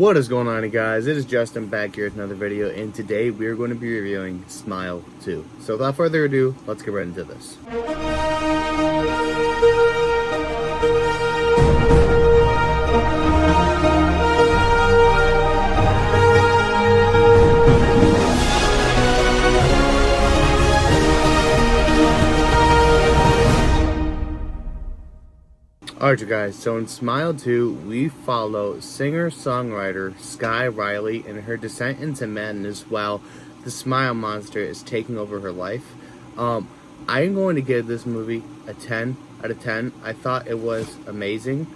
What is going on, guys? It is Justin back here with another video, and today we are going to be reviewing Smile 2. So without further ado, let's get right into this. Alright, you guys, so in Smile 2, we follow singer-songwriter Sky Riley and her descent into madness while the Smile Monster is taking over her life. I'm going to give this movie a 10 out of 10. I thought it was amazing.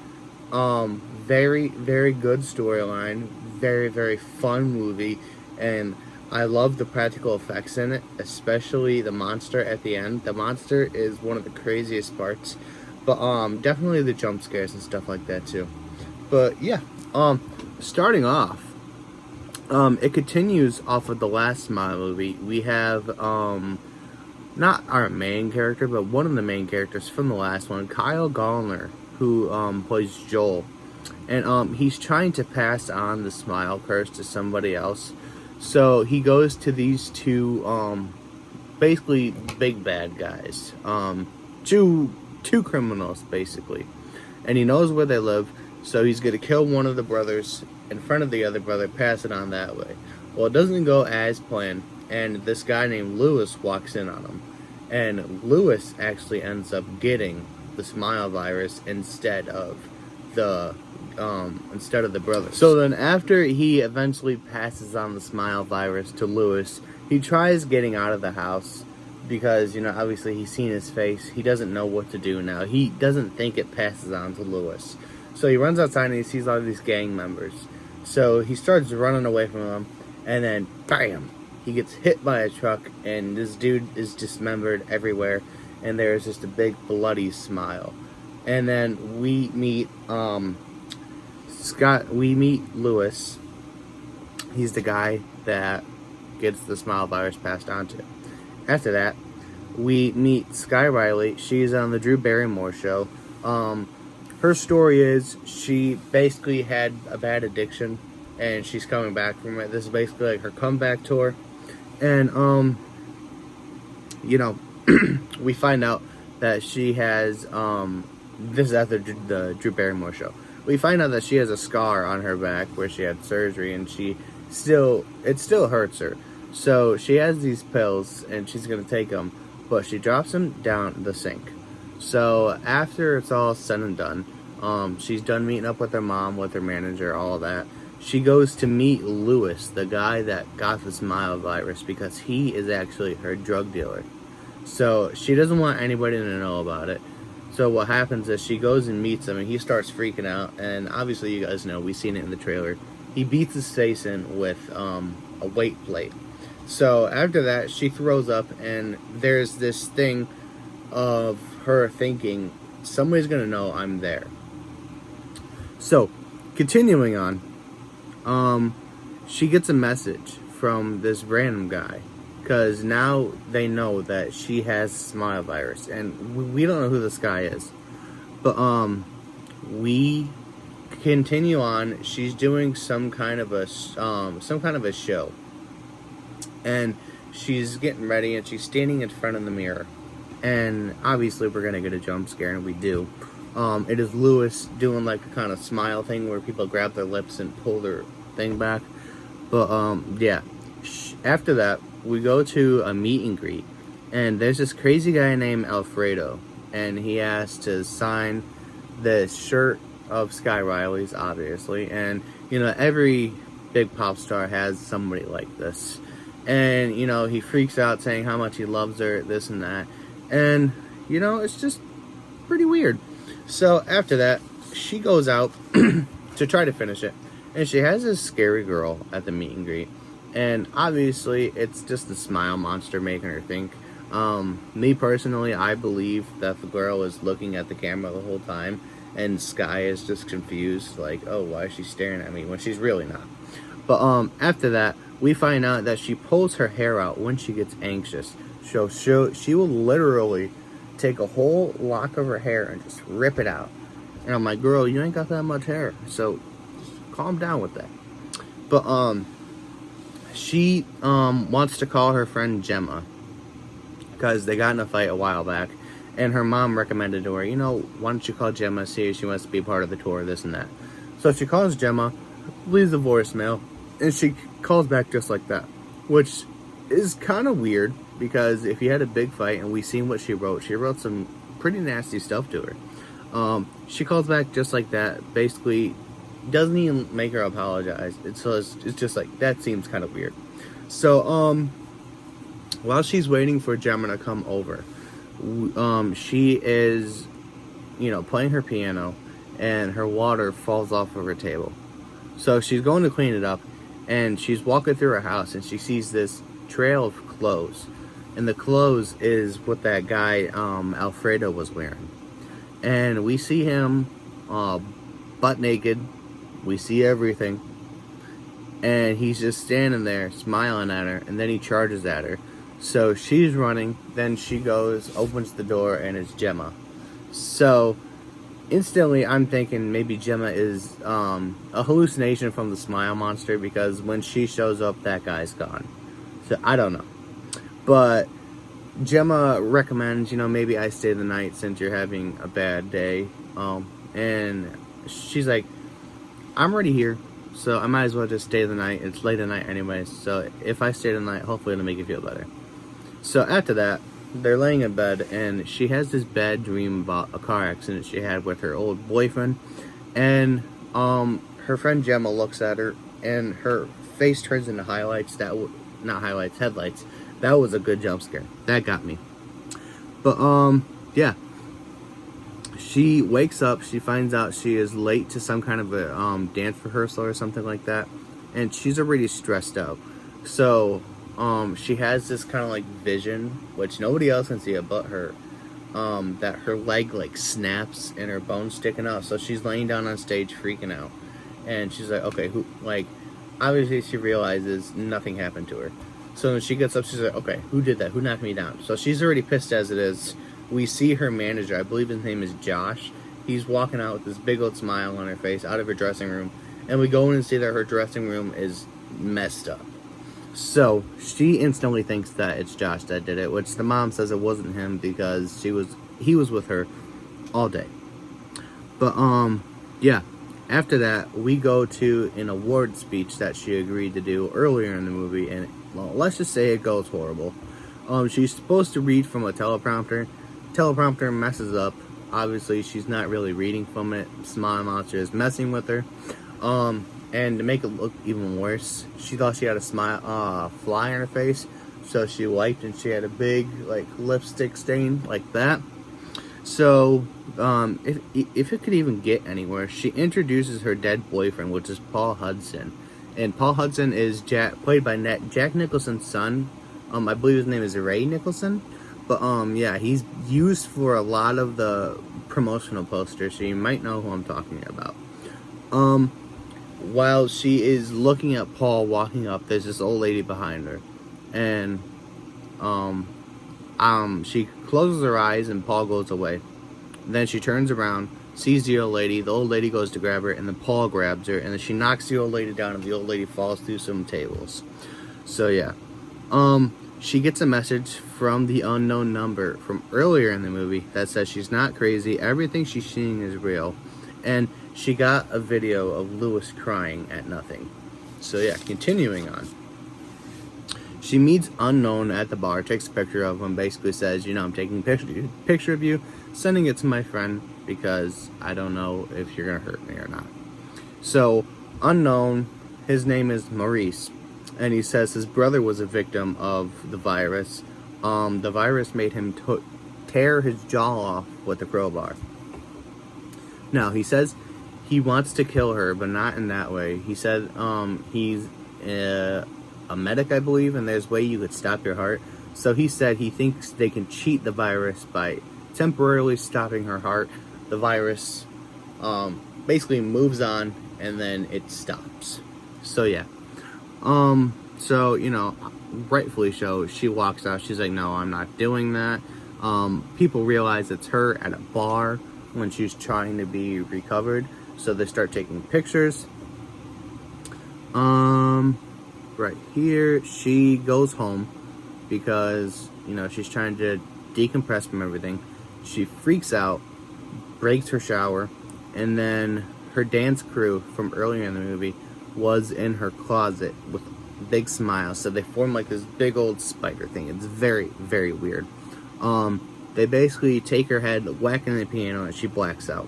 Very, very good storyline. Very, very fun movie. And I love the practical effects in it, especially the monster at the end. The monster is one of the craziest parts. But definitely the jump scares and stuff like that too. But yeah, starting off, it continues off of the last Smile movie. We have not our main character, but one of the main characters from the last one, Kyle Gallner, who plays Joel, and he's trying to pass on the Smile curse to somebody else. So he goes to these two basically big bad guys, two criminals basically, and he knows where they live, so he's gonna kill one of the brothers in front of the other brother, pass it on that way. Well, it doesn't go as planned, and this guy named Lewis walks in on him, and Lewis actually ends up getting the Smile virus instead of the brothers. So then after he eventually passes on the Smile virus to Lewis, he tries getting out of the house, because, you know, obviously he's seen his face. He doesn't know what to do now. He doesn't think it passes on to Lewis. So he runs outside and he sees all these gang members. So he starts running away from them, and then, bam! He gets hit by a truck, and this dude is dismembered everywhere, and there's just a big bloody smile. And then we meet, Lewis. He's the guy that gets the Smile virus passed on to. After that, we meet Sky Riley. She's on the Drew Barrymore show. Her story is she basically had a bad addiction, and she's coming back from it. This is basically like her comeback tour. And, you know, we find out that she has, this is after the Drew Barrymore show. We find out that she has a scar on her back where she had surgery, and it still hurts her. So she has these pills, and she's going to take them, but she drops them down the sink. So after it's all said and done, she's done meeting up with her mom, with her manager, all of that. She goes to meet Lewis, the guy that got the Smile virus, because he is actually her drug dealer. So she doesn't want anybody to know about it. So what happens is she goes and meets him, and he starts freaking out. And obviously you guys know, we've seen it in the trailer. He beats his face in with a weight plate. So after that, she throws up, and there's this thing of her thinking, somebody's gonna know I'm there. So, continuing on, she gets a message from this random guy, because now they know that she has Smile virus, and we don't know who this guy is. But we continue on. She's doing some kind of a show. And she's getting ready, and she's standing in front of the mirror. And obviously we're going to get a jump scare, and we do. It is Lewis doing like a kind of smile thing where people grab their lips and pull their thing back. But yeah. After that, we go to a meet and greet. And there's this crazy guy named Alfredo. And he has to sign the shirt of Sky Riley's, obviously. And, you know, every big pop star has somebody like this. And, you know, he freaks out saying how much he loves her, this and that. And, you know, it's just pretty weird. So, after that, she goes out to try to finish it. And she has this scary girl at the meet and greet. And, obviously, it's just the Smile monster making her think. Me, personally, I believe that the girl is looking at the camera the whole time. And Sky is just confused, like, oh, why is she staring at me? When she's really not. But, after that, we find out that she pulls her hair out when she gets anxious. So she will literally take a whole lock of her hair and just rip it out. And I'm like, girl, you ain't got that much hair, so just calm down with that. But she wants to call her friend Gemma because they got in a fight a while back, and her mom recommended to her, why don't you call Gemma, see if she wants to be part of the tour, this and that. So she calls Gemma, leaves a voicemail, and she calls back just like that, which is kind of weird because if you had a big fight and we seen what she wrote some pretty nasty stuff to her. She calls back just like that, basically doesn't even make her apologize. It's just like, that seems kind of weird. So while she's waiting for Gemma to come over, she is playing her piano, and her water falls off of her table. So she's going to clean it up, and she's walking through her house, and she sees this trail of clothes, and the clothes is what that guy Alfredo was wearing. And we see him butt naked, we see everything, and he's just standing there smiling at her, and then he charges at her. So she's running, then she goes, opens the door, and it's Gemma. So instantly I'm thinking maybe Gemma is a hallucination from the Smile Monster, because when she shows up, that guy's gone. So I don't know. But Gemma recommends, maybe I stay the night since you're having a bad day. And she's like, I'm already here, so I might as well just stay the night. It's late at night anyway, so if I stay the night, hopefully it'll make you feel better. So after that, they're laying in bed, and she has this bad dream about a car accident she had with her old boyfriend. And her friend Gemma looks at her, and her face turns into headlights. That was a good jump scare. That got me. But yeah. She wakes up, she finds out she is late to some kind of a dance rehearsal or something like that, and she's already stressed out. So she has this kind of like vision, which nobody else can see it but her, that her leg like snaps and her bone's sticking out. So she's laying down on stage freaking out, and she's like, okay, obviously she realizes nothing happened to her. So when she gets up, she's like, okay, who did that? Who knocked me down? So she's already pissed as it is. We see her manager, I believe his name is Josh. He's walking out with this big old smile on her face out of her dressing room. And we go in and see that her dressing room is messed up. So she instantly thinks that it's Josh that did it, which the mom says it wasn't him because he was with her all day. But yeah. After that, we go to an award speech that she agreed to do earlier in the movie, and well, let's just say it goes horrible. She's supposed to read from a teleprompter. Teleprompter messes up. Obviously, she's not really reading from it. Smile Monster is messing with her. And to make it look even worse, she thought she had a fly on her face, so she wiped, and she had a big lipstick stain like that. So, if it could even get anywhere, she introduces her dead boyfriend, which is Paul Hudson. And Paul Hudson is played by Jack Nicholson's son. I believe his name is Ray Nicholson. But, yeah, he's used for a lot of the promotional posters, so you might know who I'm talking about. While she is looking at Paul walking up, there's this old lady behind her. And, she closes her eyes and Paul goes away. Then she turns around, sees the old lady goes to grab her, and then Paul grabs her, and then she knocks the old lady down, and the old lady falls through some tables. So yeah. She gets a message from the unknown number from earlier in the movie that says she's not crazy, everything she's seeing is real, and she got a video of Lewis crying at nothing. So yeah, continuing on. She meets Unknown at the bar, takes a picture of him, basically says, I'm taking a picture of you, sending it to my friend because I don't know if you're going to hurt me or not. So, Unknown, his name is Maurice, and he says his brother was a victim of the virus. The virus made him tear his jaw off with a crowbar. Now, he says he wants to kill her, but not in that way. He said he's a medic, I believe, and there's a way you could stop your heart. So he said he thinks they can cheat the virus by temporarily stopping her heart. The virus basically moves on, and then it stops. So yeah. So, rightfully so, she walks out. She's like, no, I'm not doing that. People realize it's her at a bar when she's trying to be recovered. So they start taking pictures. right here, she goes home because, she's trying to decompress from everything. She freaks out, breaks her shower, and then her dance crew from earlier in the movie was in her closet with a big smile. So they form like this big old spider thing. It's very, very weird. They basically take her head, whack in the piano, and she blacks out.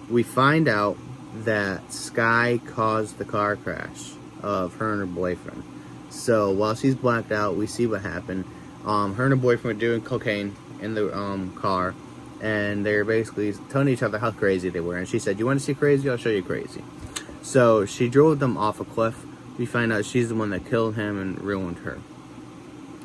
We find out that Sky caused the car crash of her and her boyfriend. So while she's blacked out, we see what happened. Her and her boyfriend were doing cocaine in the car, and they were basically telling each other how crazy they were. And she said, "You want to see crazy? I'll show you crazy." So she drove them off a cliff. We find out she's the one that killed him and ruined her.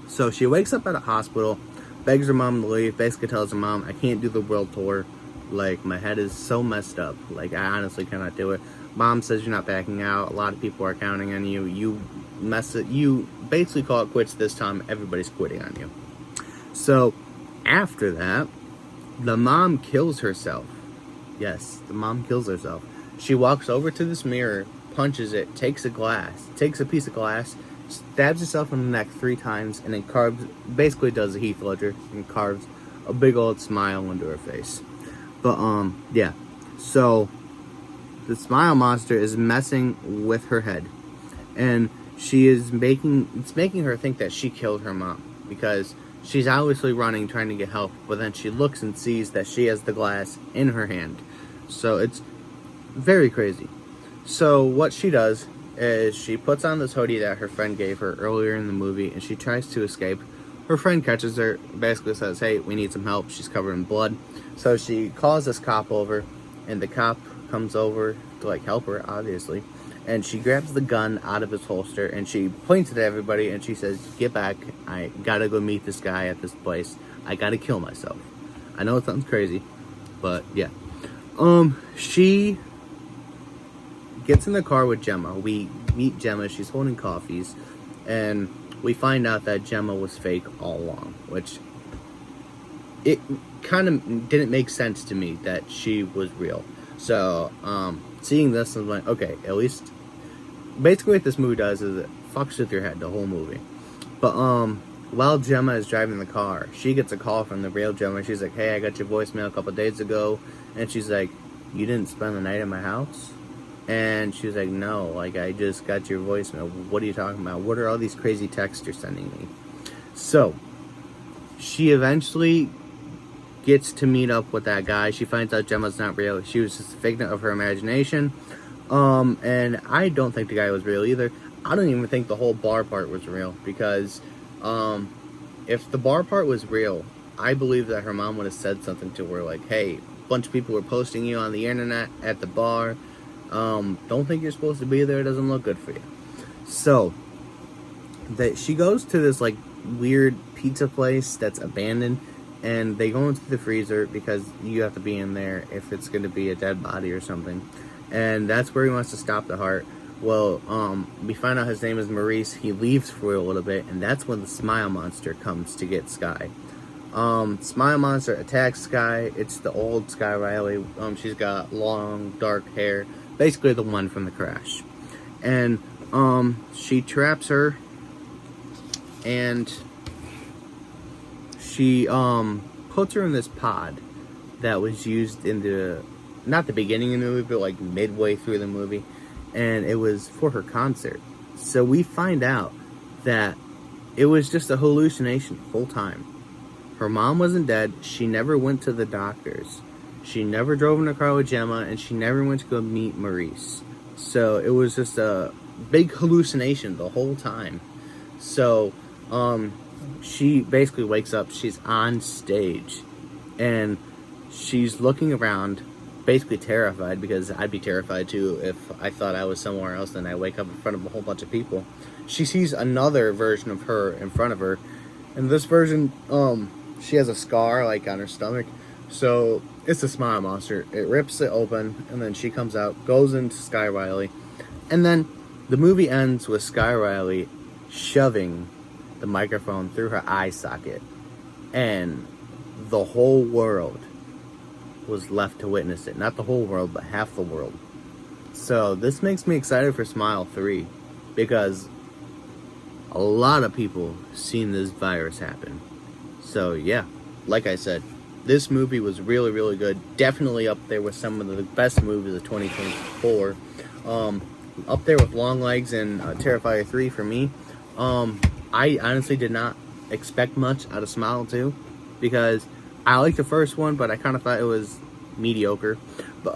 So she wakes up at a hospital, begs her mom to leave, basically tells her mom, "I can't do the world tour. Like, my head is so messed up. Like, I honestly cannot do it." Mom says, "You're not backing out. A lot of people are counting on you. You basically call it quits this time. Everybody's quitting on you." So after that, the mom kills herself. Yes, the mom kills herself. She walks over to this mirror, punches it, takes a piece of glass, stabs herself in the neck 3 times, and then basically does a Heath Ledger and carves a big old smile into her face. But, yeah. So, the smile monster is messing with her head. And it's making her think that she killed her mom. Because she's obviously running, trying to get help. But then she looks and sees that she has the glass in her hand. So, it's very crazy. So, what she does is she puts on this hoodie that her friend gave her earlier in the movie. And she tries to escape. Her friend catches her, basically says, "Hey, we need some help." She's covered in blood. So she calls this cop over, and the cop comes over to help her, obviously. And she grabs the gun out of his holster, and she points it at everybody, and she says, "Get back. I gotta go meet this guy at this place. I gotta kill myself." I know it sounds crazy, but yeah. She gets in the car with Gemma. We meet Gemma. She's holding coffees, and we find out that Gemma was fake all along, which it kind of didn't make sense to me that she was real. So, seeing this, I'm like, okay, at least, basically what this movie does is it fucks with your head the whole movie. But, while Gemma is driving the car, she gets a call from the real Gemma. She's like, "Hey, I got your voicemail a couple days ago." And she's like, "You didn't spend the night at my house?" And she was like, "No, I just got your voicemail. What are you talking about? What are all these crazy texts you're sending me?" So, she eventually gets to meet up with that guy. She finds out Gemma's not real. She was just a figment of her imagination. And I don't think the guy was real either. I don't even think the whole bar part was real. Because, if the bar part was real, I believe that her mom would have said something to her like, "Hey, a bunch of people were posting you on the internet at the bar. Don't think you're supposed to be there. It doesn't look good for you." So, she goes to this weird pizza place that's abandoned, and they go into the freezer because you have to be in there if it's going to be a dead body or something. And that's where he wants to stop the heart. Well, we find out his name is Maurice. He leaves for a little bit, and that's when the Smile Monster comes to get Sky. Smile Monster attacks Sky. It's the old Sky Riley. She's got long, dark hair. Basically the one from the crash. And, she traps her, and she, puts her in this pod that was used in not the beginning of the movie, but midway through the movie. And it was for her concert. So we find out that it was just a hallucination the whole time. Her mom wasn't dead. She never went to the doctors. She never drove in a car with Gemma, and she never went to go meet Maurice. So it was just a big hallucination the whole time. So, she basically wakes up. She's on stage, and she's looking around, basically terrified, because I'd be terrified too if I thought I was somewhere else and I wake up in front of a whole bunch of people. She sees another version of her in front of her, and this version, she has a scar on her stomach. So it's a Smile Monster. It rips it open, and then she comes out, goes into Sky Riley, and then the movie ends with Sky Riley shoving the microphone through her eye socket, and the whole world was left to witness it. Not the whole world, but half the world. So this makes me excited for Smile 3, because a lot of people seen this virus happen. So yeah, like I said, this movie was really, really good. Definitely up there with some of the best movies of 2024. Up there with Longlegs and Terrifier 3 for me. I honestly did not expect much out of Smile 2 because I liked the first one, but I kind of thought it was mediocre. But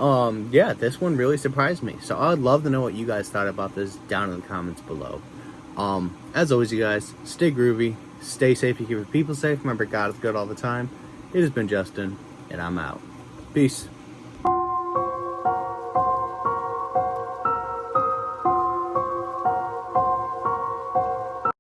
yeah, this one really surprised me. So I'd love to know what you guys thought about this down in the comments below. As always, you guys, stay groovy, stay safe, you keep your people safe. Remember, God is good all the time. It has been Justin, and I'm out. Peace.